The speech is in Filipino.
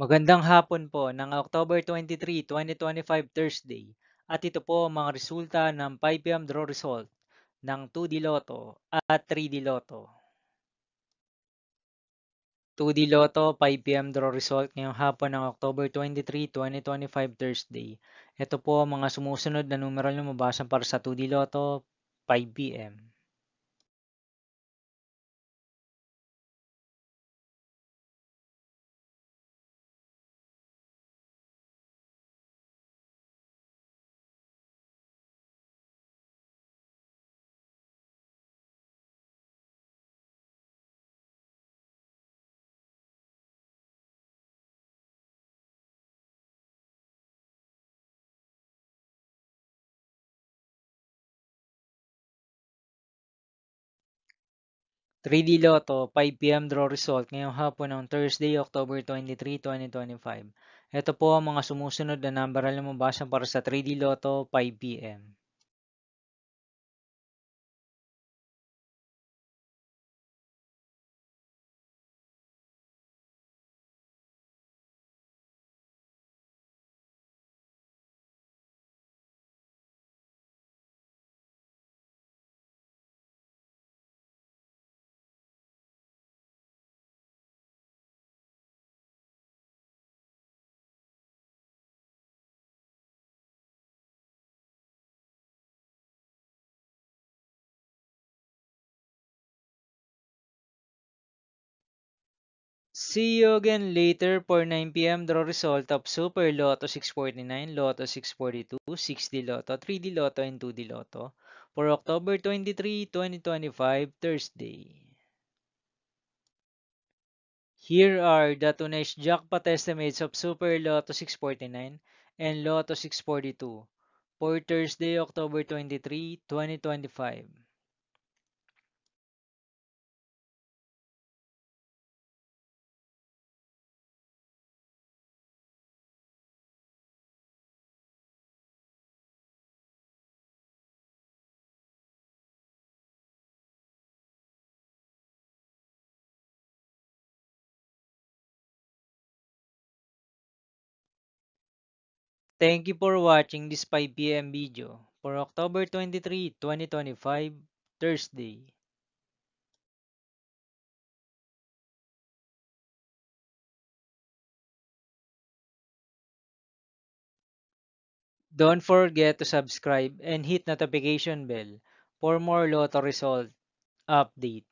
Magandang hapon po ng October 23, 2025 Thursday. At ito po ang mga resulta ng 5 p.m. draw result ng 2D Lotto at 3D Lotto. 2D Lotto 5 p.m. draw result ngayong hapon ng October 23, 2025 Thursday. Ito po ang mga sumusunod na numeral na mabasa para sa 2D Lotto 5 p.m. 3D Lotto 5 p.m. draw result ngayong hapon ng Thursday, October 23, 2025. Ito po ang mga sumusunod na numberal na mabasa para sa 3D Lotto 5 p.m. See you again later for 9 p.m. draw result of Super Lotto 649, Lotto 642, 6D Lotto, 3D Lotto, and 2D Lotto for October 23, 2025, Thursday. Here are the tonight's jackpot estimates of Super Lotto 649 and Lotto 642 for Thursday, October 23, 2025. Thank you for watching this 5 p.m. video for October 23, 2025, Thursday. Don't forget to subscribe and hit notification bell for more Lotto result update.